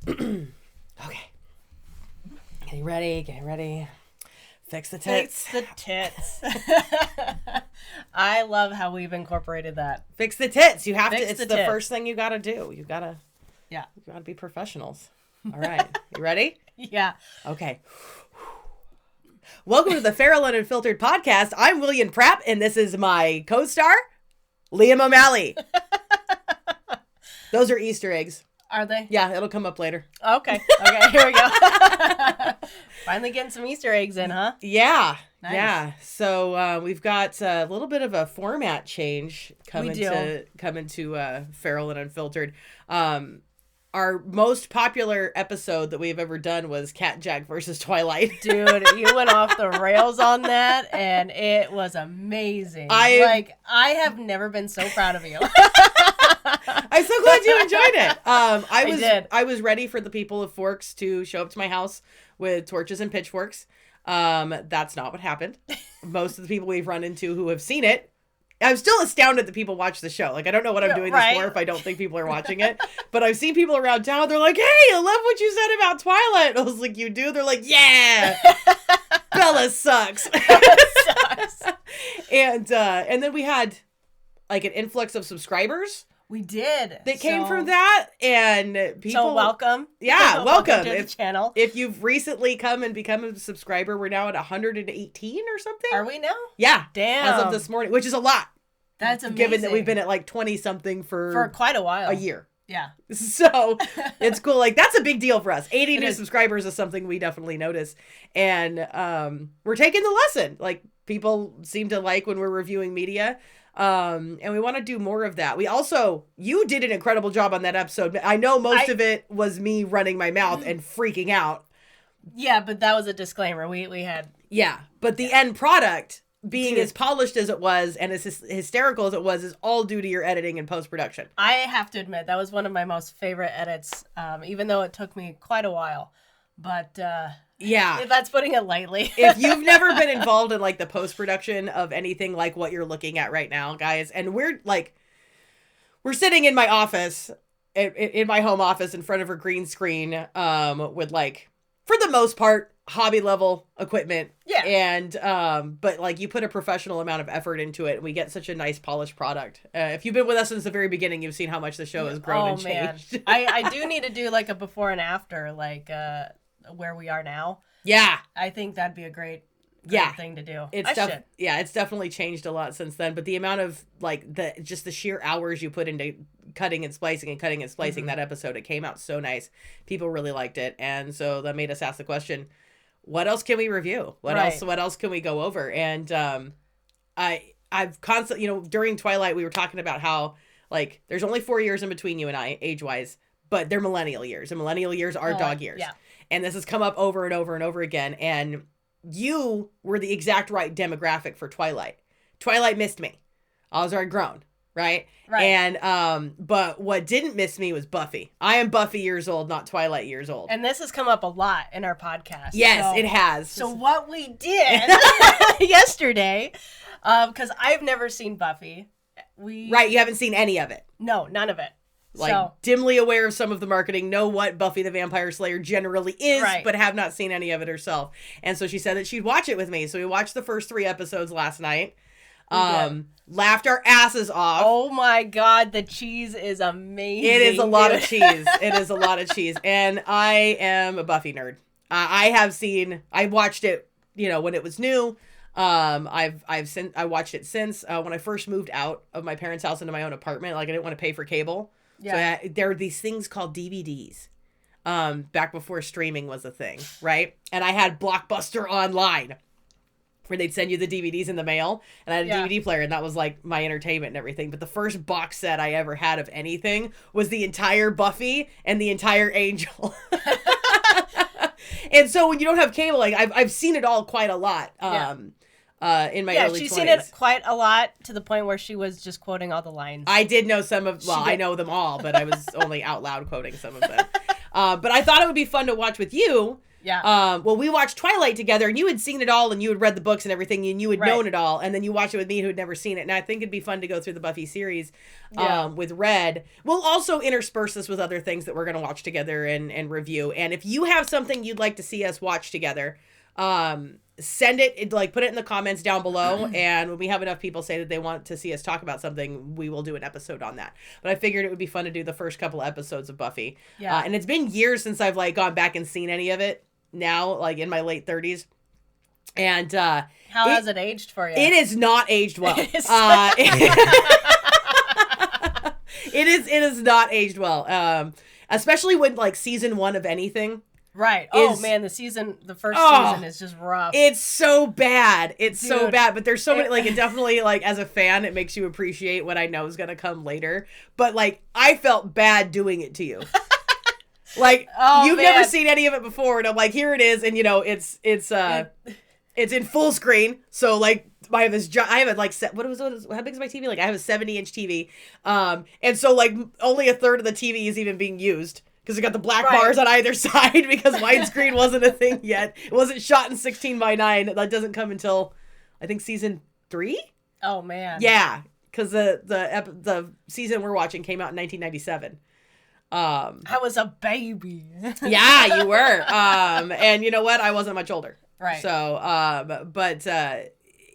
Okay. Getting ready. Getting ready. Fix the tits. Fix the tits. I love how we've incorporated that. Fix the tits. You have Fix to. It's the the tits. first thing you got to do. You got to. Yeah. You got to be professionals. All right. You ready? Yeah. Okay. Welcome to the Feral and Unfiltered podcast. I'm William Prapp, and this is my co-star, Liam O'Malley. Those are Easter eggs. Are they? Yeah, it'll come up later. Okay. Okay, here we go. Finally getting some Easter eggs in, huh? Yeah. Nice. Yeah. So we've got a little bit of a format change coming to Feral and Unfiltered. Our most popular episode that we've ever done was Cat Jack versus Twilight. Dude, you went off the rails on that, and it was amazing. I have never been so proud of you. I'm so glad you enjoyed it. I was ready for the people of Forks to show up to my house with torches and pitchforks. That's not what happened. Most of the people we've run into who have seen it, I'm still astounded that people watch the show. Like, I don't know what I'm doing this for if I don't think people are watching it. But I've seen people around town. They're like, hey, I love what you said about Twilight. I was like, you do? They're like, yeah. Bella sucks. And then we had like an influx of subscribers. We did. That came from that, and people. So welcome. Yeah, welcome to the channel. If you've recently come and become a subscriber, we're now at 118 or something. Are we now? Yeah. Damn. As of this morning, which is a lot. That's amazing. Given that we've been at like 20 something for quite a while. A year. Yeah. So it's cool. Like, that's a big deal for us. 80 new is. subscribers is something we definitely notice. And we're taking the lesson. Like, people seem to like when we're reviewing media. And we want to do more of that. You did an incredible job on that episode. I know most of it was me running my mouth and freaking out. Yeah, but that was a disclaimer. We had. Yeah, but the end product, being as polished as it was and as hysterical as it was, is all due to your editing and post-production. I have to admit, that was one of my most favorite edits, even though it took me quite a while. But yeah, that's putting it lightly. If you've never been involved in like the post-production of anything like what you're looking at right now, guys, and we're sitting in my office, in my home office in front of a green screen, with like, for the most part, hobby level equipment. Yeah. And, but like, you put a professional amount of effort into it, and we get such a nice polished product. If you've been with us since the very beginning, you've seen how much the show has grown and changed. Man. I do need to do like a before and after, like, where we are now. Yeah. I think that'd be a great thing to do. It's definitely changed a lot since then, but the amount of like the sheer hours you put into cutting and splicing that episode, it came out so nice. People really liked it, and so that made us ask the question, what else can we review? What else can we go over? And I've constantly, during Twilight, we were talking about how like there's only 4 years in between you and I, age-wise, but they're millennial years, and millennial years are dog years. Yeah. And this has come up over and over and over again. And you were the exact right demographic for Twilight. Twilight missed me. I was already grown, right? Right. And but what didn't miss me was Buffy. I am Buffy years old, not Twilight years old. And this has come up a lot in our podcast. Yes, it has. So what we did yesterday, because I've never seen Buffy. Right, you haven't seen any of it. No, none of it. Dimly aware of some of the marketing, know what Buffy the Vampire Slayer generally is, but have not seen any of it herself. And so she said that she'd watch it with me. So we watched the first 3 episodes last night. Laughed our asses off. Oh my God, the cheese is amazing. It is a lot of cheese. It is a lot of cheese. And I am a Buffy nerd. I watched it, when it was new. I watched it since, when I first moved out of my parents' house into my own apartment. Like, I didn't want to pay for cable. Yeah. So there are these things called DVDs, back before streaming was a thing, right? And I had Blockbuster Online, where they'd send you the DVDs in the mail, and I had a DVD player, and that was like my entertainment and everything. But the first box set I ever had of anything was the entire Buffy and the entire Angel. And so when you don't have cable, like I've seen it all quite a lot. In my early 20s. She's seen it quite a lot, to the point where she was just quoting all the lines. I did know some of, I know them all, but I was only out loud quoting some of them. But I thought it would be fun to watch with you, Yeah. Well, we watched Twilight together, and you had seen it all, and you had read the books and everything, and you had known it all, and then you watched it with me, who had never seen it. And I think it'd be fun to go through the Buffy series with Red. We'll also intersperse this with other things that we're going to watch together and review. And if you have something you'd like to see us watch together, send it, like, put it in the comments down below, and when we have enough people say that they want to see us talk about something, we will do an episode on that. But I figured it would be fun to do the first couple episodes of Buffy. Yeah. And it's been years since I've, like, gone back and seen any of it. Now, like, in my late 30s. And how has it aged for you? It is not aged well. It is not aged well. Especially when, like, season 1 of anything. Right. Oh man, the first season is just rough. It's so bad. It's so bad. But there's so many, like, it definitely, like, as a fan, it makes you appreciate what I know is gonna come later. But, like, I felt bad doing it to you. Like, you've never seen any of it before, and I'm like, here it is, and, you know, it's in full screen, so, like, I have how big is my TV? Like, I have a 70-inch TV, and so, like, only a third of the TV is even being used, because it got the black bars on either side, because widescreen wasn't a thing yet. It wasn't shot in 16:9. That doesn't come until, I think, season 3? Oh, man. Yeah, because the season we're watching came out in 1997. I was a baby. Yeah, you were. And you know what? I wasn't much older. Right. So, but I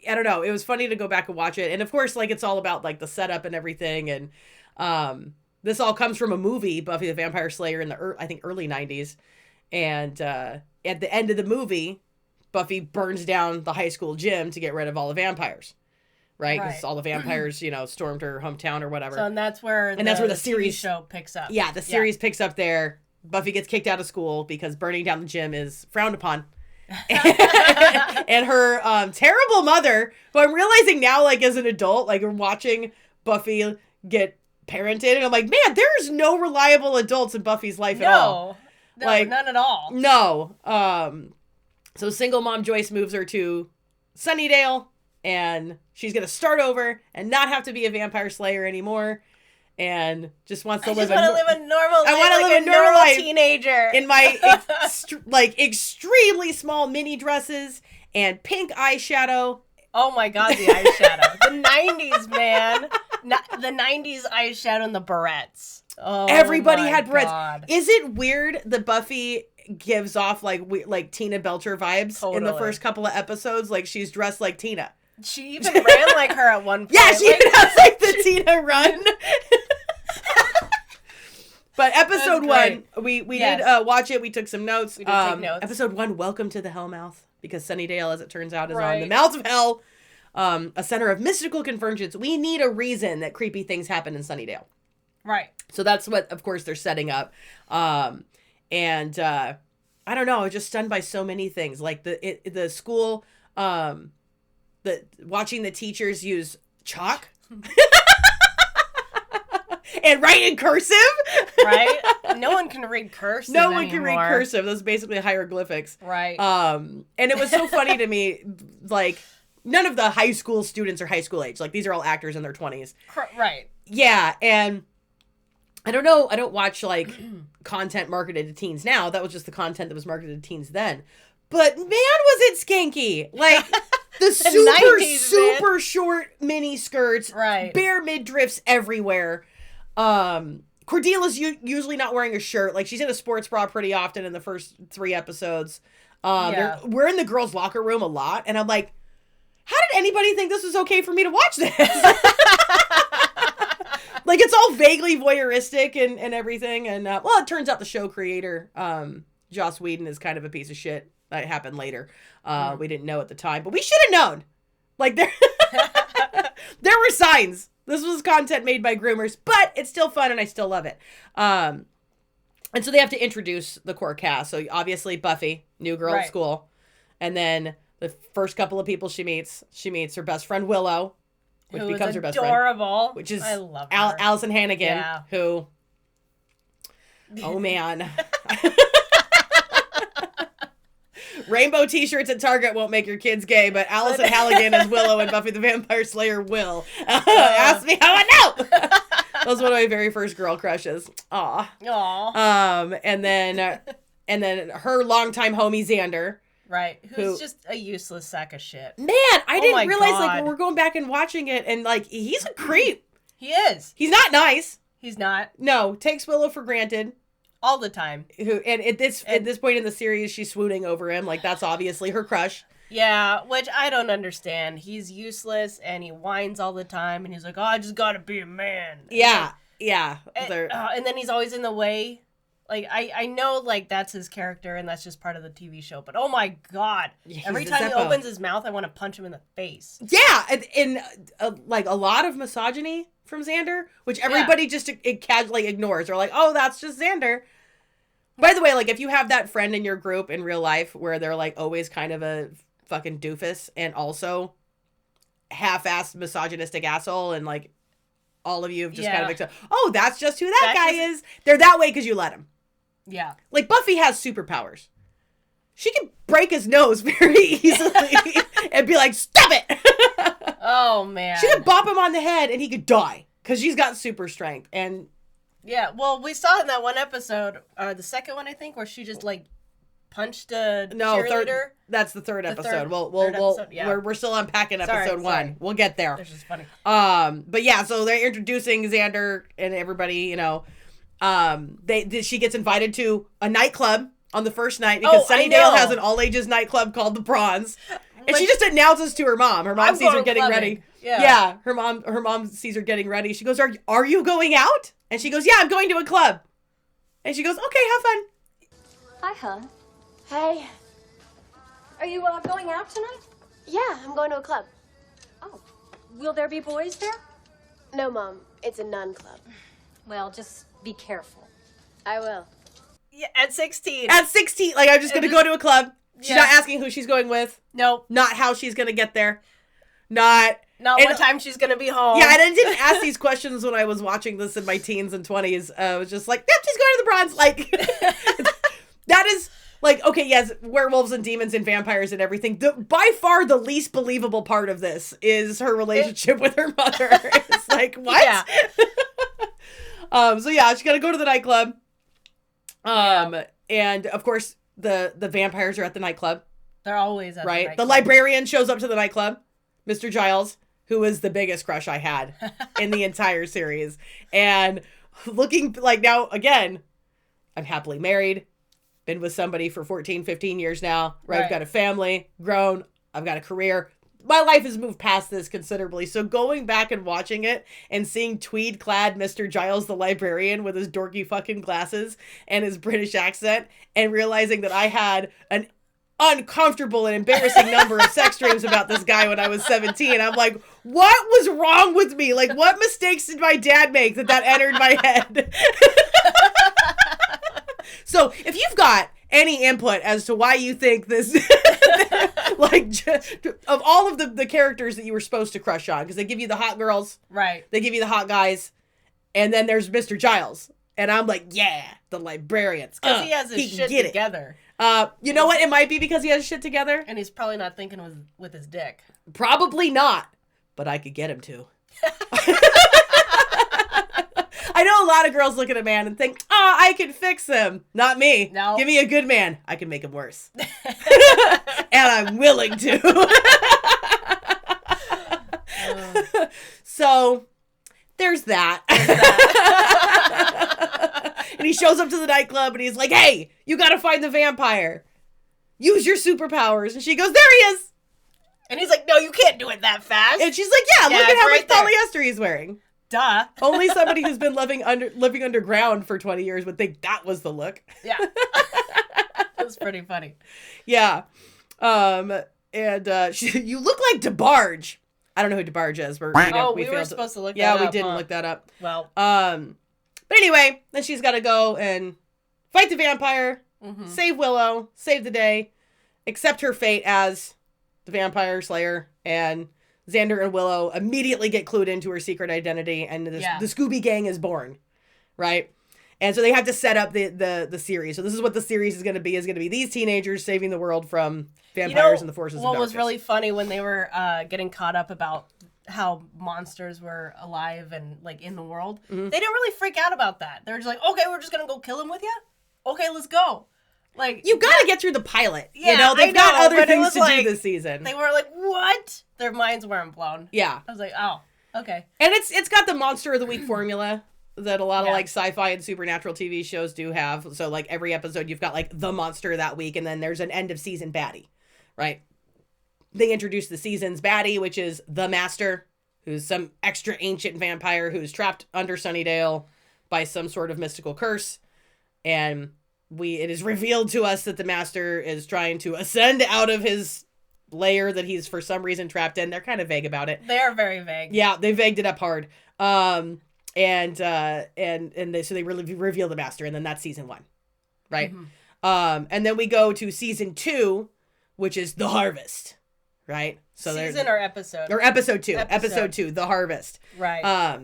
don't know. It was funny to go back and watch it. And of course, like, it's all about, like, the setup and everything. And this all comes from a movie, Buffy the Vampire Slayer, in the I think early 90s. And at the end of the movie, Buffy burns down the high school gym to get rid of all the vampires. Right? Because all the vampires, you know, stormed her hometown or whatever. So, and that's where the series show picks up. Yeah, the series picks up there. Buffy gets kicked out of school because burning down the gym is frowned upon. And her terrible mother, who I'm realizing now, like, as an adult, like, watching Buffy get parented, and I'm like, man, there's no reliable adults in Buffy's life at all. No, like, none at all. No. So single mom Joyce moves her to Sunnydale, and she's going to start over and not have to be a vampire slayer anymore. And just wants to live a normal life. I want to live a normal life. Teenager. In my, extremely small mini dresses and pink eyeshadow. Oh my God, the eyeshadow. The 90s, man. The 90s eyeshadow and the barrettes. Oh, everybody had barrettes. God. Is it weird that Buffy gives off, like Tina Belcher vibes in the first couple of episodes? Like, she's dressed like Tina. She even ran like her at one point. Yeah, she even has, like, the Tina run. But episode 1, we did watch it. We took some notes. We did take notes. Episode 1, Welcome to the Hellmouth, because Sunnydale, as it turns out, is on the mouth of hell, a center of mystical convergence. We need a reason that creepy things happen in Sunnydale. Right. So that's what, of course, they're setting up. And I don't know, I was just stunned by so many things. Like the school, watching the teachers use chalk. And write in cursive. Right? No one can read cursive No one can read cursive. That's basically hieroglyphics. Right. And it was so funny to me, like, none of the high school students are high school age. Like, these are all actors in their 20s. Right. Yeah, and I don't know. I don't watch, like, content marketed to teens now. That was just the content that was marketed to teens then. But, man, was it skanky. Like, the super, 90s, super short mini skirts. Right. Bare midriffs everywhere. Cordelia's usually not wearing a shirt. Like, she's in a sports bra pretty often in the first 3 episodes. We're in the girls' locker room a lot, and I'm like, how did anybody think this was okay for me to watch this? Like, it's all vaguely voyeuristic and everything. And, well, it turns out the show creator, Joss Whedon, is kind of a piece of shit. That happened later. We didn't know at the time, but we should have known. Like, there were signs. This was content made by groomers, but it's still fun, and I still love it. And so they have to introduce the core cast. So obviously Buffy, new girl at school. And then the first couple of people she meets her best friend Willow, which becomes her best friend. Adorable. Which is I love her. Allison Hannigan, who, oh man. Rainbow t-shirts at Target won't make your kids gay, but Allison Hannigan as Willow and Buffy the Vampire Slayer will. Ask me how I know! That was one of my very first girl crushes. Aw. Aw. And then and then her longtime homie Xander. Right. Who's just a useless sack of shit. Man, I didn't realize, like, when we're going back and watching it, and, like, he's a creep. He is. He's not nice. He's not. No, takes Willow for granted. All the time. And at this point in the series, she's swooning over him. Like, that's obviously her crush. Yeah, which I don't understand. He's useless, and he whines all the time, and he's like, oh, I just gotta be a man. Yeah, yeah. And then he's always in the way. Like, I know, like, that's his character, and that's just part of the TV show, but oh my god. Every time he opens his mouth, I want to punch him in the face. Yeah, and like, a lot of misogyny from Xander, which everybody just casually ignores. They're like, oh, that's just Xander. By the way, like, if you have that friend in your group in real life where they're, like, always kind of a fucking doofus and also half-assed misogynistic asshole, and, like, all of you have just kind of accepted, oh, that's just who that guy is. They're that way because you let him. Yeah. Like, Buffy has superpowers. She can break his nose very easily and be like, stop it! Oh, man. She could bop him on the head and he could die because she's got super strength. And yeah, well, we saw in that one episode, the second one, I think, where she just, like, punched a cheerleader. That's the third episode. We're still unpacking episode 1. We'll get there. This is funny. But yeah, so they're introducing Xander and everybody, you know. She gets invited to a nightclub on the first night because Sunnydale has an all-ages nightclub called the Bronze. And she just announces to her mom. Her mom sees her getting ready. Yeah. Her mom sees her getting ready. She goes, Are you going out? And she goes, yeah, I'm going to a club. And she goes, okay, have fun. Hi, hon. Hey. Are you going out tonight? Yeah, I'm going to a club. Oh. Will there be boys there? No, Mom. It's a nun club. Well, just be careful. I will. Yeah, at 16. At 16. Like, I'm just going to go to a club. She's not asking who she's going with. Nope. Not how she's going to get there. Not what time she's going to be home. Yeah, and I didn't ask these questions when I was watching this in my teens and 20s. I was just like, yep, she's going to the Bronze. Like, that is, like, okay, yes, werewolves and demons and vampires and everything. By far the least believable part of this is her relationship with her mother. It's like, what? Yeah. So yeah, she's got to go to the nightclub. And of course, the vampires are at the nightclub. They're always at the nightclub. The librarian shows up to the nightclub, Mr. Giles, who was the biggest crush I had in the entire series. And looking, like, now, again, I'm happily married, been with somebody for 14, 15 years now, right? I've got a family, grown, I've got a career. My life has moved past this considerably. So going back and watching it and seeing tweed-clad Mr. Giles the librarian with his dorky fucking glasses and his British accent and realizing that I had an uncomfortable and embarrassing number of sex dreams about this guy when I was 17. I'm like, what was wrong with me? Like, what mistakes did my dad make that entered my head? So if you've got any input as to why you think this, like, of all of the characters that you were supposed to crush on, because they give you the hot girls, right? They give you the hot guys, and then there's Mr. Giles, and I'm like, yeah, the librarians, because he has his shit together. You know what? It might be because he has shit together, and he's probably not thinking with his dick. Probably not, but I could get him to. I know a lot of girls look at a man and think, oh, I can fix him. Not me. No. Give me a good man. I can make him worse. And I'm willing to. So, there's that. And he shows up to the nightclub and he's like, hey, you gotta find the vampire. Use your superpowers. And she goes, there he is. And he's like, no, you can't do it that fast. And she's like, yeah, look at how much polyester he's wearing. Duh. Only somebody who's been living underground for 20 years would think that was the look. Yeah. That was pretty funny. Yeah. And you look like DeBarge. I don't know who DeBarge is. But, we were supposed to look that up. Yeah, we didn't look that up. Well. But anyway, then she's got to go and fight the vampire, save Willow, save the day, accept her fate as the vampire slayer, and Xander and Willow immediately get clued into her secret identity, and the Scooby Gang is born, right? And so they have to set up the series. So this is what the series is going to be. Is going to be these teenagers saving the world from vampires and the forces of darkness. What was really funny when they were getting caught up about how monsters were alive and, like, in the world, they didn't really freak out about that. They were just like, okay, we're just going to go kill him with you? Okay, let's go. Like, you gotta get through the pilot. Yeah, you know, they've got other things to like, do this season. They were like, what? Their minds weren't blown. Yeah. I was like, oh, okay. And it's got the Monster of the Week formula that a lot of like sci-fi and supernatural TV shows do have. So like every episode you've got like the monster that week, and then there's an end of season baddie, right? They introduce the season's baddie, which is the Master, who's some extra ancient vampire who's trapped under Sunnydale by some sort of mystical curse. And it is revealed to us that the Master is trying to ascend out of his lair that he's for some reason trapped in. They're kind of vague about it. They are very vague. Yeah, they vagued it up hard. So they really reveal the Master, and then that's season 1, right? Mm-hmm. And then we go to season 2, which is The Harvest, right? So season or episode? Or episode 2. Episode 2, The Harvest. Right.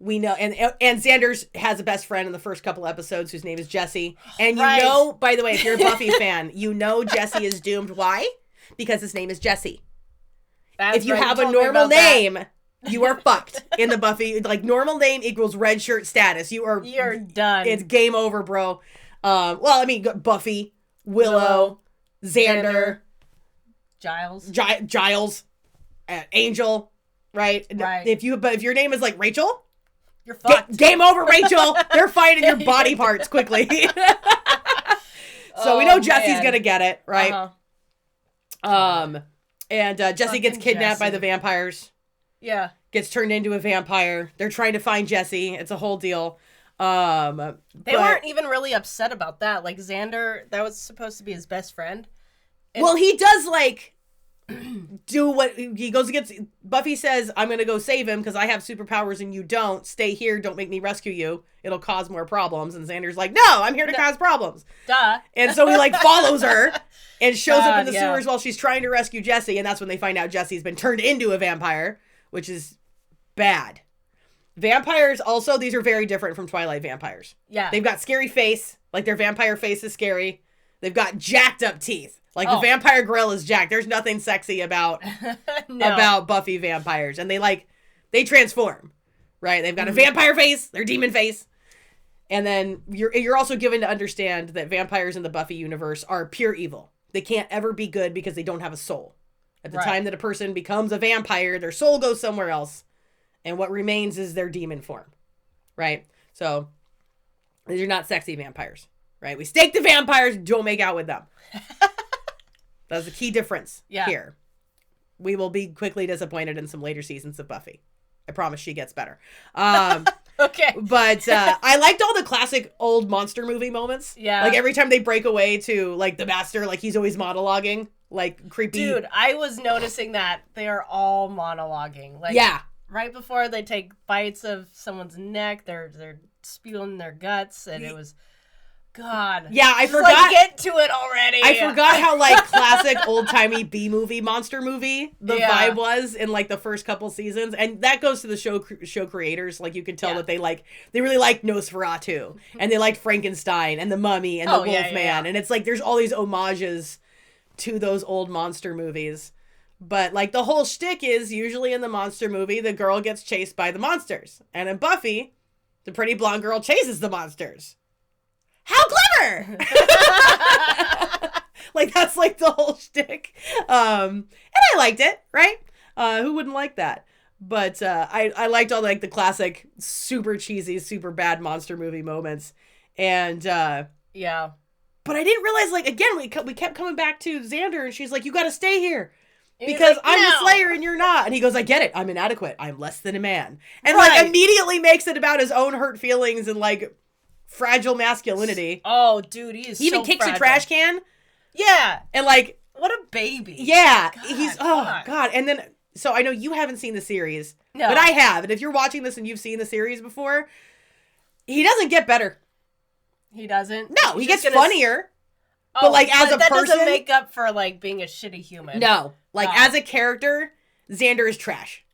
We know, and Xander's has a best friend in the first couple episodes whose name is Jesse. And you know, by the way, if you're a Buffy fan, you know Jesse is doomed. Why? Because his name is Jesse. If you have a normal name, you are fucked in the Buffy. Like, normal name equals red shirt status. You're done. It's game over, bro. Well, I mean, Buffy, Willow, Xander, Giles, Angel, right? Right. If your name is like Rachel, you're fucked. Game over, Rachel. They're finding your body parts quickly. So we know Jesse's gonna get it, right? And Jesse gets kidnapped by the vampires. Yeah. Gets turned into a vampire. They're trying to find Jesse. It's a whole deal. They weren't even really upset about that. Like, Xander, that was supposed to be his best friend. Well, he does, like, do what he goes against. Buffy says, I'm going to go save him because I have superpowers and you don't. Stay here. Don't make me rescue you. It'll cause more problems. And Xander's like, no, I'm here to cause problems. Duh. And so he, like, follows her and shows up in the sewers while she's trying to rescue Jesse. And that's when they find out Jesse's been turned into a vampire, which is bad. Vampires also, these are very different from Twilight vampires. Yeah. They've got scary face. Like, their vampire face is scary. They've got jacked up teeth. Like, the vampire grill is jacked. There's nothing sexy about about Buffy vampires. And they transform, right? They've got a vampire face, their demon face. And then you're also given to understand that vampires in the Buffy universe are pure evil. They can't ever be good because they don't have a soul. At the time that a person becomes a vampire, their soul goes somewhere else. And what remains is their demon form, right? So these are not sexy vampires, right? We stake the vampires, don't make out with them. That's the key difference here. We will be quickly disappointed in some later seasons of Buffy. I promise she gets better. Okay. But I liked all the classic old monster movie moments. Yeah. Like, every time they break away to, like, the Master, like, he's always monologuing. Like, creepy. Dude, I was noticing that they are all monologuing. Like, right before they take bites of someone's neck, they're spewing their guts, and it was... God. Yeah, I forgot. Like, get to it already. I forgot how, like, classic old-timey B-movie, monster movie the vibe was in, like, the first couple seasons. And that goes to the show creators. Like, you can tell that they really liked Nosferatu. And they liked Frankenstein and the Mummy and the Wolfman. And it's like, there's all these homages to those old monster movies. But, like, the whole shtick is, usually in the monster movie, the girl gets chased by the monsters. And in Buffy, the pretty blonde girl chases the monsters. How clever! Like, that's, like, the whole shtick. And I liked it, right? Who wouldn't like that? But I liked all, like, the classic super cheesy, super bad monster movie moments. And, But I didn't realize, like, again, we kept coming back to Xander, and she's like, you gotta stay here. Because like, I'm the Slayer and you're not. And he goes, I get it. I'm inadequate. I'm less than a man. And, like, immediately makes it about his own hurt feelings and, like... fragile masculinity. Oh, dude, he even kicks a trash can. Yeah. And, like... what a baby. Yeah. God. And then... so, I know you haven't seen the series. No. But I have. And if you're watching this and you've seen the series before, he doesn't get better. He doesn't? No, he gets funnier. But, like, as a person... that doesn't make up for, like, being a shitty human. No. Like, as a character, Xander is trash.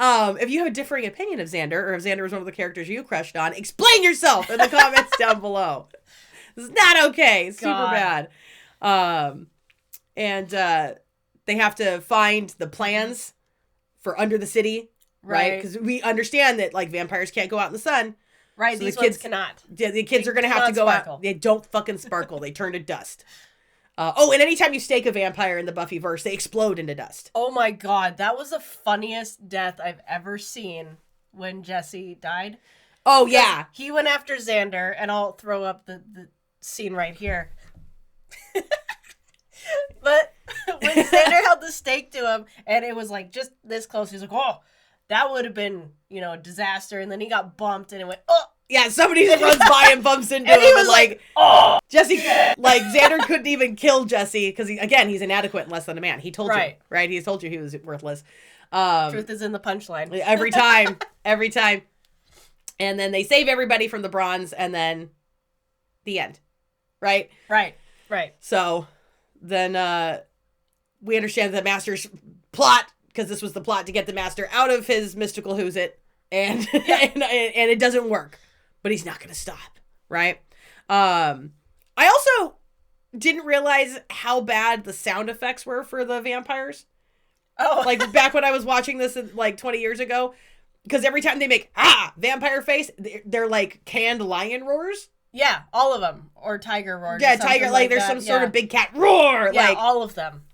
If you have a differing opinion of Xander, or if Xander was one of the characters you crushed on, explain yourself in the comments down below. This is not okay. It's super bad. And they have to find the plans for Under the City, right? Because we understand that, like, vampires can't go out in the sun. Right, So these ones cannot. Yeah, the kids are going to have to go sparkle. out. They don't fucking sparkle. They turn to dust. And anytime you stake a vampire in the Buffyverse, they explode into dust. Oh my god, that was the funniest death I've ever seen when Jesse died. Oh, yeah. He went after Xander, and I'll throw up the scene right here. But when Xander held the stake to him, and it was like just this close, he's like, oh, that would have been, a disaster. And then he got bumped, and it went, oh. Yeah, somebody just runs by and bumps into And him. he was like, oh. Jesse, Xander couldn't even kill Jesse because, he's inadequate and less than a man. He told you, right? He told you he was worthless. Truth is in the punchline. Every time. And then they save everybody from the bronze, and then the end. Right? Right. So then we understand the Master's plot, because this was the plot to get the Master out of his mystical who's it, and it doesn't work. But he's not going to stop, right? I also didn't realize how bad the sound effects were for the vampires. Oh. Like, back when I was watching this, 20 years ago, because every time they make, vampire face, they're like canned lion roars. Yeah, all of them. Or tiger roars. Yeah, tiger, like there's some sort of big cat roar. Yeah, all of them.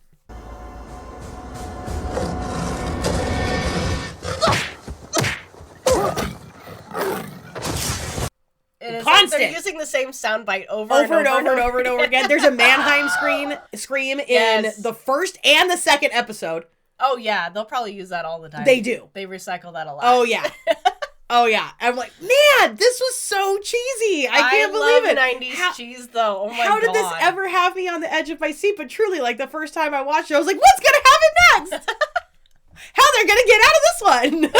Constant. They're using the same soundbite over and over again. There's a Mannheim scream in the first and the second episode. Oh yeah, they'll probably use that all the time. They do. They recycle that a lot. Oh yeah. Oh yeah. I'm like, man, this was so cheesy. I can't believe it. 90s cheese though. Oh my god. How did this ever have me on the edge of my seat? But truly, the first time I watched it, I was like, what's gonna happen next? How they're gonna get out of this one?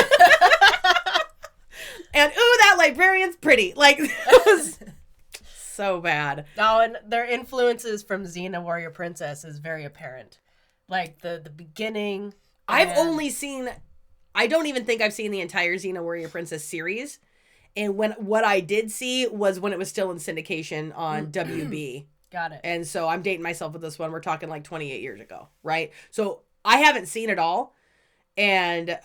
And ooh, that librarian's pretty. It was so bad. Oh, and their influences from Xena Warrior Princess is very apparent. The beginning. I've only seen, I don't even think I've seen the entire Xena Warrior Princess series. And what I did see was when it was still in syndication on WB. Got it. And so I'm dating myself with this one. We're talking 28 years ago, right? So I haven't seen it all. And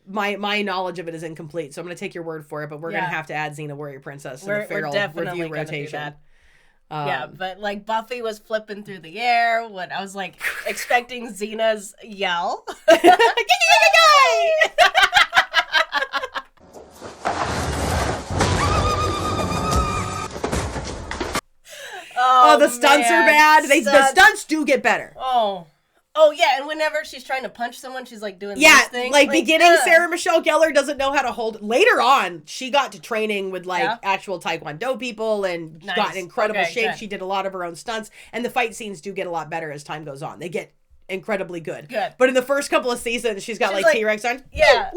my knowledge of it is incomplete, so I'm going to take your word for it, but we're going to have to add Xena Warrior Princess to the Feral review rotation. Yeah, but Buffy was flipping through the air when I was expecting Xena's yell. Oh, the stunts are bad. The stunts do get better. Oh, yeah, and whenever she's trying to punch someone, she's, doing this thing. Beginning, Sarah Michelle Gellar doesn't know how to hold... Later on, she got to training with, actual Taekwondo people and got in incredible shape. Good. She did a lot of her own stunts, and the fight scenes do get a lot better as time goes on. They get incredibly good. But in the first couple of seasons, she's got, T-Rex on. Yeah.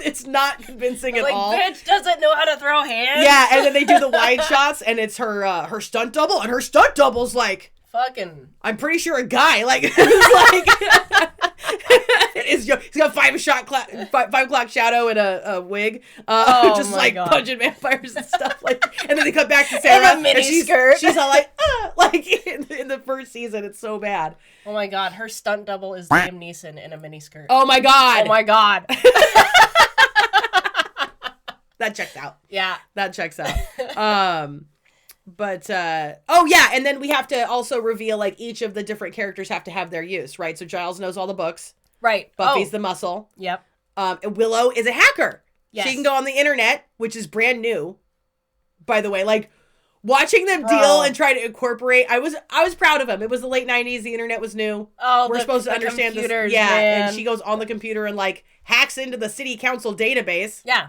It's not convincing at all. Bitch doesn't know how to throw hands. Yeah, and then they do the wide shots, and it's her stunt double, and her stunt double's fucking... I'm pretty sure a guy, he's got 5 o'clock shadow and a wig, just punching vampires and stuff and then they cut back to Sarah in a mini skirt. She's all in the first season, it's so bad. Oh my god, her stunt double is Liam Neeson in a mini skirt. Oh my god. That checks out. Yeah, that checks out. But, and then we have to also reveal, each of the different characters have to have their use, right? So Giles knows all the books. Right. Buffy's the muscle. Yep. And Willow is a hacker. Yes. She can go on the internet, which is brand new, by the way. Watching them deal and try to incorporate, I was proud of them. It was the late 90s, the internet was new. Oh, we're supposed to understand this. Yeah, man. And she goes on the computer and, hacks into the city council database. Yeah.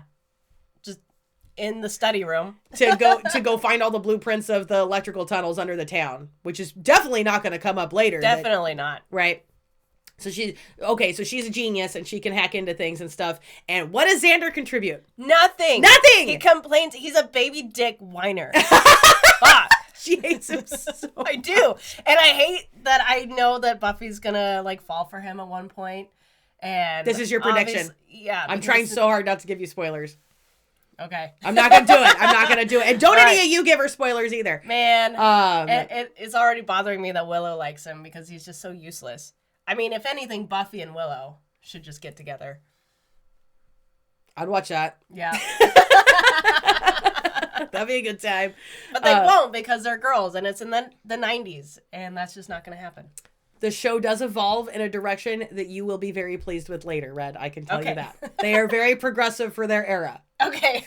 In the study room to go find all the blueprints of the electrical tunnels under the town, which is definitely not going to come up later. Definitely not. Right. So she's a genius and she can hack into things and stuff. And what does Xander contribute? Nothing. He complains he's a baby dick whiner. Fuck. She hates him so much. I do. And I hate that I know that Buffy's gonna fall for him at one point. And this is your prediction. Yeah. I'm trying so hard not to give you spoilers. Okay. I'm not going to do it. And don't any of you give her spoilers either. Man. It's already bothering me that Willow likes him because he's just so useless. I mean, if anything, Buffy and Willow should just get together. I'd watch that. Yeah. That'd be a good time. But they won't because they're girls and it's in the 90s and that's just not going to happen. The show does evolve in a direction that you will be very pleased with later, Red. I can tell you that. They are very progressive for their era. Okay.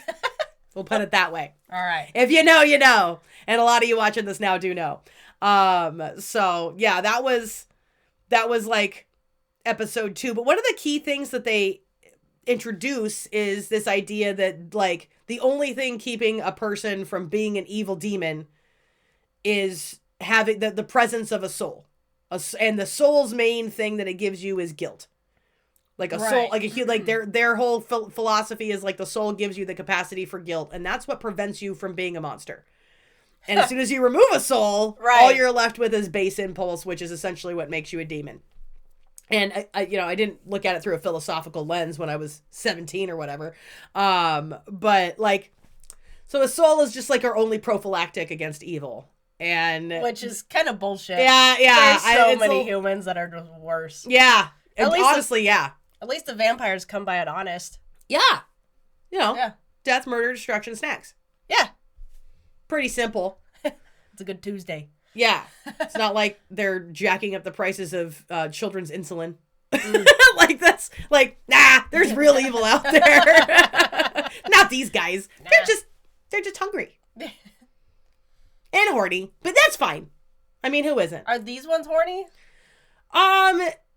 We'll put it that way. All right. If you know, you know. And a lot of you watching this now do know. So yeah, that was like episode 2. But one of the key things that they introduce is this idea that like the only thing keeping a person from being an evil demon is having the presence of a soul. And the soul's main thing that it gives you is guilt. Like a soul, like their whole philosophy is like the soul gives you the capacity for guilt, and that's what prevents you from being a monster. And as soon as you remove a soul, all you're left with is base impulse, which is essentially what makes you a demon. And I didn't look at it through a philosophical lens when I was 17 or whatever. But like, so a soul is just like our only prophylactic against evil. And which is kind of bullshit. Yeah. There's so many humans that are just worse. Yeah. Honestly, yeah. At least the vampires come by it honest. Yeah. Death, murder, destruction, snacks. Yeah. Pretty simple. It's a good Tuesday. Yeah. It's not like they're jacking up the prices of children's insulin. Like, that's like, nah, there's real evil out there. Not these guys. Nah. They're just hungry. And horny. But that's fine. I mean, who isn't? Are these ones horny?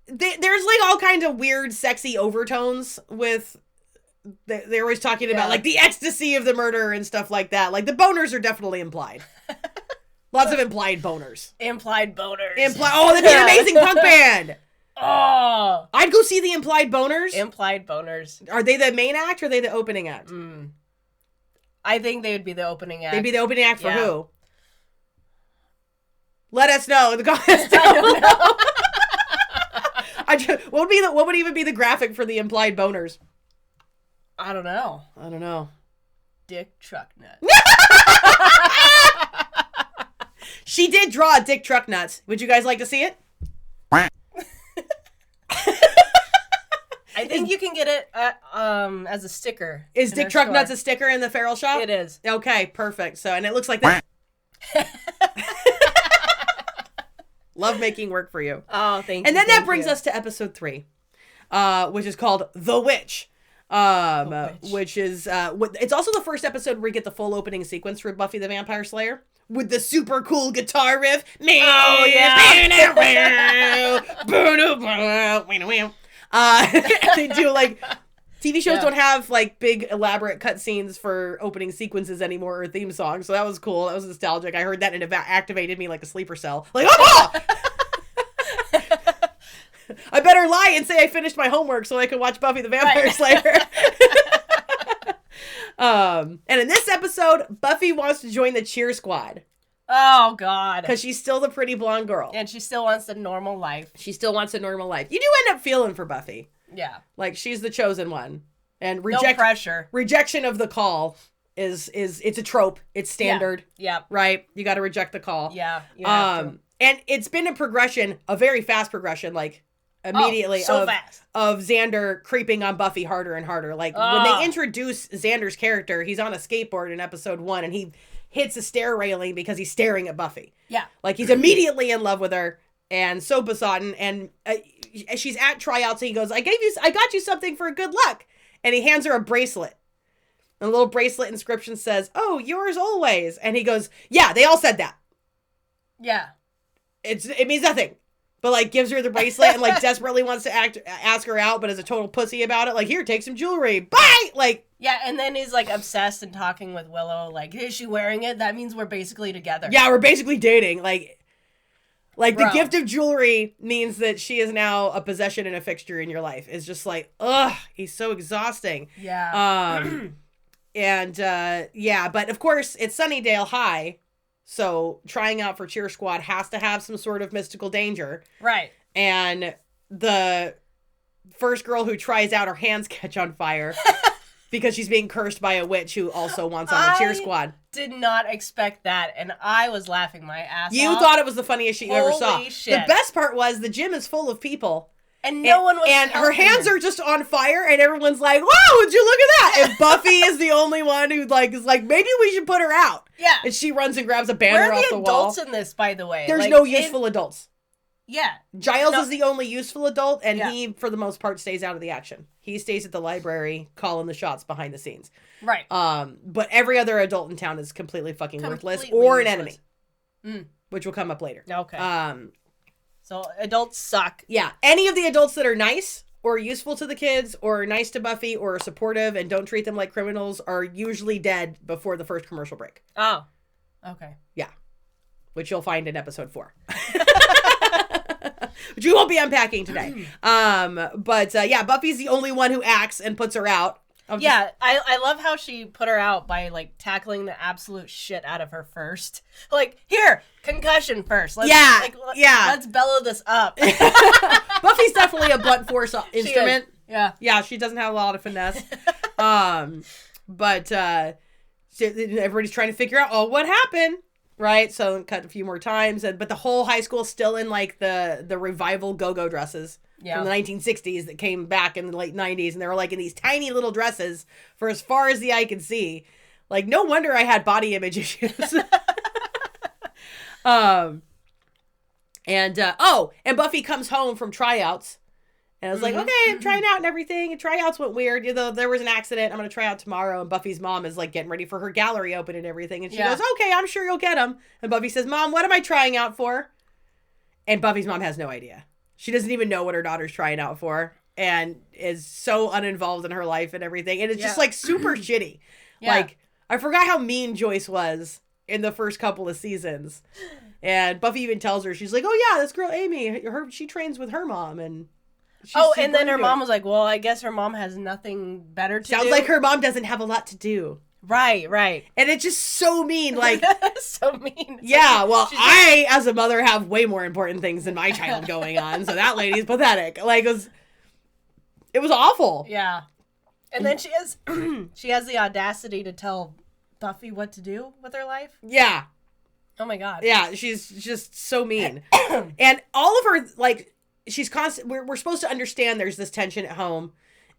There's like all kinds of weird, sexy overtones with. They're always talking about like the ecstasy of the murder and stuff like that. Like the boners are definitely implied. Lots of implied boners. Implied boners. Oh, that'd be an amazing punk band. Oh, I'd go see the Implied Boners. Implied Boners. Are they the main act or are they the opening act? I think they would be the opening act. They'd be the opening act for who? Let us know in the comments. I don't know. What would even be the graphic for the Implied Boners? I don't know. Dick Truck Nut. She did draw a Dick Truck Nuts. Would you guys like to see it? I think you can get it as a sticker. Is Dick Truck Nuts a sticker in the Feral shop? It is. Okay, perfect. So, and it looks like that. Love making work for you. Oh, thank you. And then that brings us to episode 3, which is called The Witch. Which is it's also the first episode where we get the full opening sequence for Buffy the Vampire Slayer with the super cool guitar riff. Oh yeah. They do like TV shows don't have like big elaborate cutscenes for opening sequences anymore or theme songs, so that was cool. That was nostalgic. I heard that and it activated me like a sleeper cell. Like, oh! I better lie and say I finished my homework so I could watch Buffy the Vampire Slayer. And in this episode, Buffy wants to join the cheer squad. Oh, God. Because she's still the pretty blonde girl. And she still wants a normal life. You do end up feeling for Buffy. Yeah. Like, she's the chosen one. And no pressure. Rejection of the call is it's a trope. It's standard. Yeah. Right? You got to reject the call. Yeah. And it's been a progression, a very fast progression, like, immediately fast. Of Xander creeping on Buffy harder and harder. Like when they introduce Xander's character, he's on a skateboard in episode 1 and he hits a stair railing because he's staring at Buffy. Yeah. Like he's immediately in love with her and so besotted. And she's at tryouts and he goes, I got you something for good luck. And he hands her a bracelet. And the little bracelet inscription says, "Oh, yours always." And he goes, "Yeah, they all said that." Yeah. It means nothing. But, like, gives her the bracelet and, like, desperately wants to ask her out, but is a total pussy about it. Like, here, take some jewelry. Bye! Like... Yeah, and then he's, like, obsessed and talking with Willow. Like, is she wearing it? That means we're basically together. Yeah, we're basically dating. Like the gift of jewelry means that she is now a possession and a fixture in your life. It's just like, ugh, he's so exhausting. Yeah. But, of course, it's Sunnydale High. So trying out for cheer squad has to have some sort of mystical danger. Right. And the first girl who tries out, her hands catch on fire because she's being cursed by a witch who also wants on the cheer squad. Did not expect that, and I was laughing my ass off. You thought it was the funniest shit you ever saw. Holy shit. The best part was the gym is full of people, And no one was and her hands are just on fire, and everyone's like, "Wow, would you look at that?" And Buffy is the only one who is like, maybe we should put her out. Yeah. And she runs and grabs a banner off the wall. Where are the adults in this, by the way? There's no useful adults. Yeah. Giles is the only useful adult, and he, for the most part, stays out of the action. He stays at the library, calling the shots behind the scenes. Right. But every other adult in town is completely fucking worthless or an enemy, which will come up later. Okay. So adults suck. Yeah. Any of the adults that are nice or useful to the kids or nice to Buffy or supportive and don't treat them like criminals are usually dead before the first commercial break. Oh. Okay. Yeah. Which you'll find in episode 4. Which we won't be unpacking today. But Buffy's the only one who acts and puts her out. I love how she put her out by like tackling the absolute shit out of her first. Like, here, concussion first. Let's bellow this up. Buffy's definitely a blunt force instrument. Yeah, she doesn't have a lot of finesse. But everybody's trying to figure out, what happened? Right, so cut a few more times, but the whole high school's still in like the revival go-go dresses from the 1960s that came back in the late 90s, and they were like in these tiny little dresses for as far as the eye could see. Like, no wonder I had body image issues. And Buffy comes home from tryouts. And I was like, okay, I'm trying out and everything. And tryouts went weird. You know, there was an accident. I'm going to try out tomorrow. And Buffy's mom is like getting ready for her gallery open and everything. And she goes, okay, I'm sure you'll get them. And Buffy says, Mom, what am I trying out for? And Buffy's mom has no idea. She doesn't even know what her daughter's trying out for. And is so uninvolved in her life and everything. And it's just like super shitty. Yeah. Like, I forgot how mean Joyce was in the first couple of seasons. And Buffy even tells her, she's like, oh yeah, this girl Amy, she trains with her mom. And and then her mom was like, well, I guess her mom has nothing better to do. Sounds like her mom doesn't have a lot to do. Right. And it's just so mean. Like, so mean. It's I, as a mother, have way more important things than my child going on. So that lady's pathetic. Like, it was awful. Yeah. And then she has the audacity to tell Buffy what to do with her life. Yeah. Oh my God. Yeah, she's just so mean. And all of her, like, she's constant. We're supposed to understand there's this tension at home,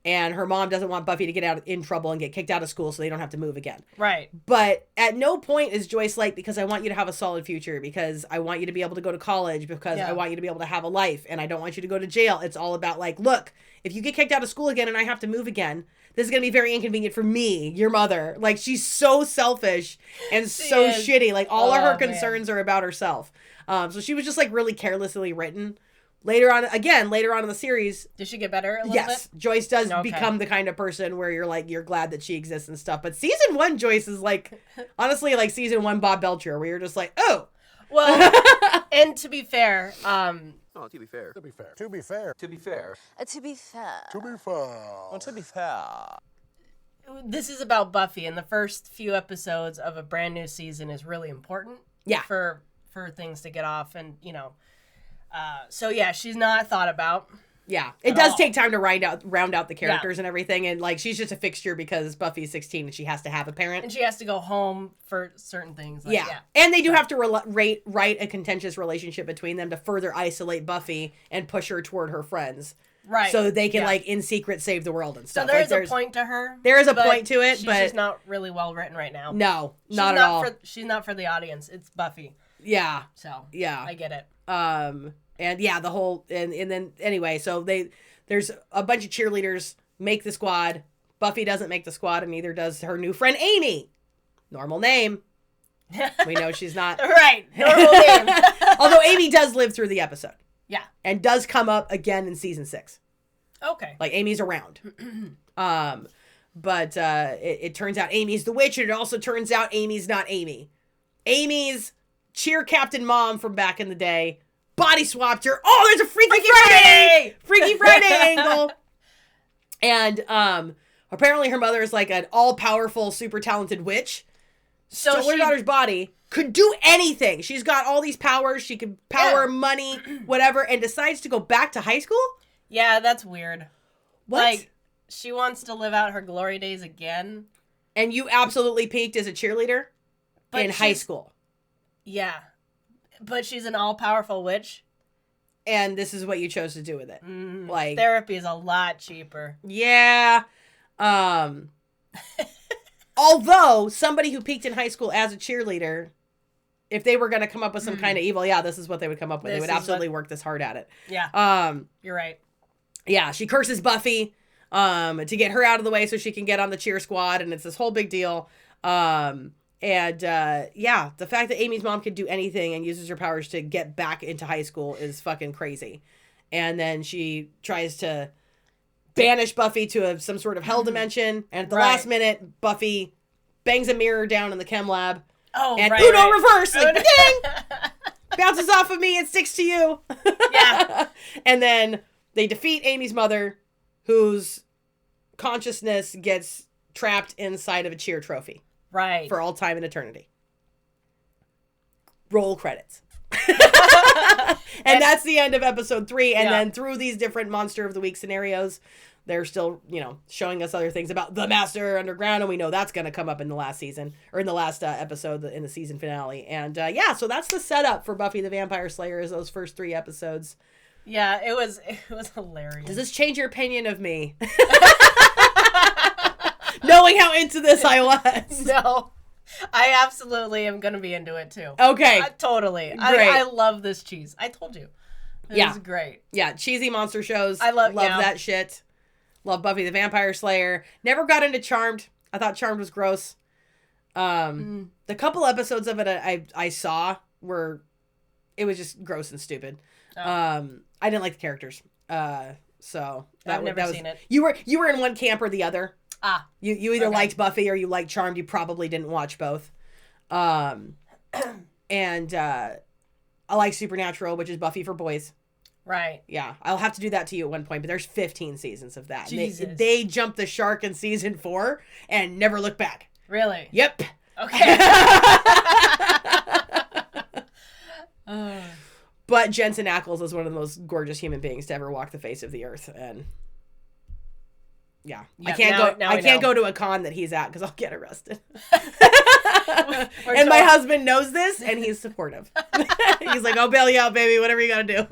and her mom doesn't want Buffy to get out in trouble and get kicked out of school so they don't have to move again. Right. But at no point is Joyce like, because I want you to have a solid future, because I want you to be able to go to college, because I want you to be able to have a life, and I don't want you to go to jail. It's all about like, look, if you get kicked out of school again and I have to move again, this is going to be very inconvenient for me, your mother. Like, she's so selfish and so shitty. Like, all of her concerns are about herself. So she was just like really carelessly written. Later on in the series. Does she get better a little bit? Yes. Joyce does become the kind of person where you're like, you're glad that she exists and stuff. But season 1 Joyce is like, honestly, like season 1 Bob Belcher, where you're just like, oh. Well, and to be fair, to be fair. This is about Buffy, and the first few episodes of a brand new season is really important. Yeah. For things to get off, and she's not thought about. Yeah, it does take time to round out the characters and everything, and like she's just a fixture because Buffy's 16 and she has to have a parent, and she has to go home for certain things. And they do have to write a contentious relationship between them to further isolate Buffy and push her toward her friends, right? So they can like in secret save the world and stuff. So there's a point to her. There is a point to it, but she's not really well written right now. No, not at all. She's not for the audience. It's Buffy. Yeah. So I get it. And the whole, and then anyway, so there's a bunch of cheerleaders make the squad. Buffy doesn't make the squad, and neither does her new friend Amy. Normal name. We know she's not. Right. Normal name. Although Amy does live through the episode. Yeah. And does come up again in season 6. Okay. Like Amy's around. But it turns out Amy's the witch, and it also turns out Amy's not Amy. Amy's cheer captain mom from back in the day body swapped her. Oh, there's a Freaky Friday! Freaky Friday angle. And apparently her mother is like an all-powerful, super talented witch. So her daughter's body could do anything. She's got all these powers. She can power money, whatever, and decides to go back to high school? Yeah, that's weird. What? Like, she wants to live out her glory days again. And you absolutely peaked as a cheerleader in high school. Yeah. But she's an all-powerful witch. and this is what you chose to do with it. Like, therapy is a lot cheaper. Yeah. Although somebody who peaked in high school as a cheerleader, if they were going to come up with some kind of evil, this is what they would come up with. They would absolutely work this hard at it. Yeah. You're right. Yeah, she curses Buffy to get her out of the way so she can get on the cheer squad, and it's this whole big deal. The fact that Amy's mom could do anything and uses her powers to get back into high school is fucking crazy. And then she tries to banish Buffy to some sort of hell dimension, and at the last minute, Buffy bangs a mirror down in the chem lab. Oh, and right, Uno reverse, like, ding! Bounces off of me, it sticks to you. Yeah. And then they defeat Amy's mother, whose consciousness gets trapped inside of a cheer trophy. Right. For all time and eternity. Roll credits. And that's the end of episode 3. And then through these different Monster of the Week scenarios, they're still, showing us other things about the Master Underground. And we know that's going to come up in the last season, or in the last episode in the season finale. And so that's the setup for Buffy the Vampire Slayer, is those first 3 episodes. Yeah, it was hilarious. Does this change your opinion of me? Knowing how into this I was. No. I absolutely am going to be into it too. Okay. Totally. Great. I love this cheese. I told you. It was great. Yeah, cheesy monster shows. I love that shit. Love Buffy the Vampire Slayer. Never got into Charmed. I thought Charmed was gross. The couple episodes of it I saw it was just gross and stupid. Oh. I didn't like the characters. So I've never seen it. You were in one camp or the other. You either okay. liked Buffy or you liked Charmed. You probably didn't watch both. And I like Supernatural, which is Buffy for boys. Right. Yeah, I'll have to do that to you at one point, but there's 15 seasons of that. Jesus. They jumped the shark in season 4 and never looked back. Really? Yep. Okay. But Jensen Ackles is one of the most gorgeous human beings to ever walk the face of the earth, and I can't go to a con that he's at because I'll get arrested. And my husband knows this, and he's supportive. He's like, "I'll bail you out, baby. Whatever you gotta do."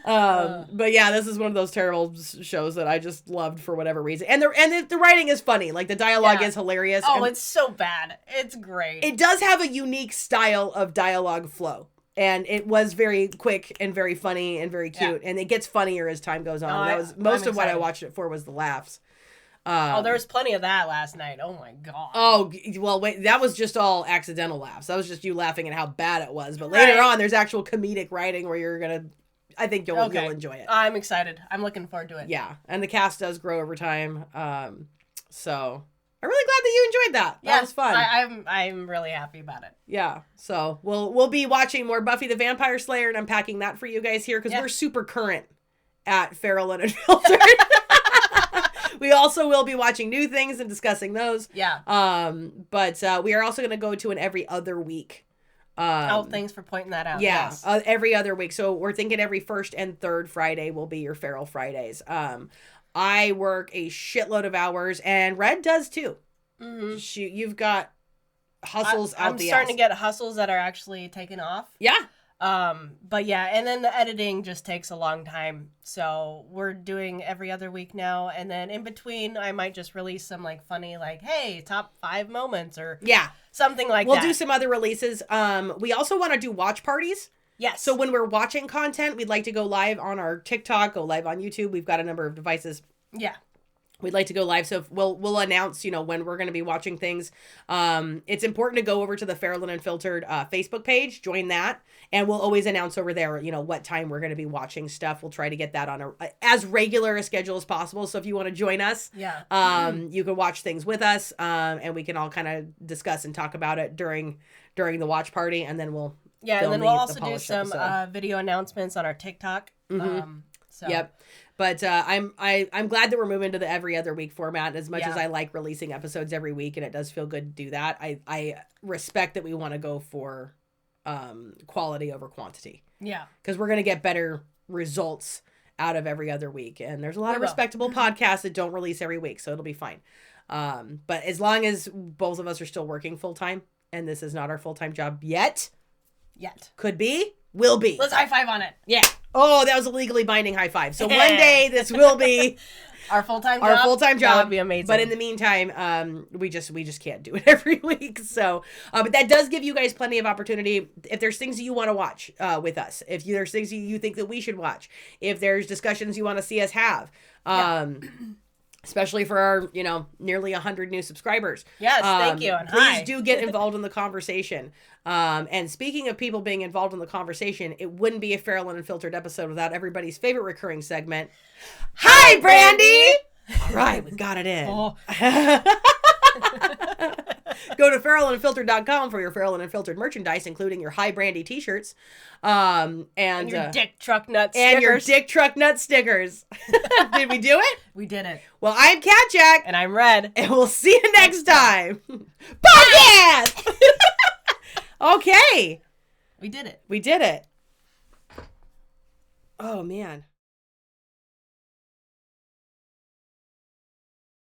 But yeah, this is one of those terrible shows that I just loved for whatever reason. And the writing is funny. Like, the dialogue is hilarious. Oh, it's so bad. It's great. It does have a unique style of dialogue flow. And it was very quick and very funny and very cute. Yeah. And it gets funnier as time goes on. And that was most of what I watched it for was the laughs. There was plenty of that last night. Oh my God. Oh, well, wait, that was just all accidental laughs. That was just you laughing at how bad it was. But later on, there's actual comedic writing where you're going to, I think you'll enjoy it. I'm excited. I'm looking forward to it. Yeah. And the cast does grow over time. So I'm really glad that you enjoyed that. That was fun. I'm really happy about it. Yeah. So we'll be watching more Buffy the Vampire Slayer and unpacking that for you guys here because we're super current at Feral and Unfiltered. We also will be watching new things and discussing those. Yeah. But we are also going to go to an every other week. Thanks for pointing that out. Yeah. Yes. Every other week. So we're thinking every first and third Friday will be your Feral Fridays. I work a shitload of hours, and Red does too. Mm-hmm. You've got hustles out the ass. I'm starting to get hustles that are actually taken off. Yeah. But yeah, and then the editing just takes a long time. So we're doing every other week now, and then in between, I might just release some like funny, like, hey, top 5 moments or something like that. We'll do some other releases. We also want to do watch parties. Yes. So when we're watching content, we'd like to go live on our TikTok, go live on YouTube. We've got a number of devices. Yeah. We'd like to go live, so we'll announce, when we're going to be watching things. It's important to go over to the Feral and Unfiltered Facebook page, join that, and we'll always announce over there, what time we're going to be watching stuff. We'll try to get that on as regular a schedule as possible. So if you want to join us, you can watch things with us, and we can all kind of discuss and talk about it during the watch party, and then we'll and then we'll also do some video announcements on our TikTok. Mm-hmm. Yep. But I'm glad that we're moving to the every other week format. As much as I like releasing episodes every week, and it does feel good to do that, I respect that we want to go for quality over quantity. Yeah. Because we're going to get better results out of every other week. And there's a lot of respectable podcasts that don't release every week, so it'll be fine. But as long as both of us are still working full-time, and this is not our full-time job yet. Could be. will be. Let's high five on it. Yeah. Oh, that was a legally binding high five. So one day this will be our full-time job. Our full-time job. That would be amazing. But in the meantime, we just can't do it every week. So, but that does give you guys plenty of opportunity. If there's things that you want to watch with us, if there's things you think that we should watch, if there's discussions you want to see us have, especially for our, nearly 100 new subscribers. Yes, thank you. And please do get involved in the conversation. And speaking of people being involved in the conversation, it wouldn't be a Feral and Unfiltered episode without everybody's favorite recurring segment. Hi, Brandy! All right, we got it in. Oh. Go to feralandunfiltered.com for your Feral and Unfiltered merchandise, including your Hi Brandy t-shirts. And your Dick Truck Nut stickers. And your Dick Truck Nut stickers. Did we do it? We did it. Well, I'm Cat Jack. And I'm Red. And we'll see you next time. Podcast! Okay. We did it. We did it. Oh, man.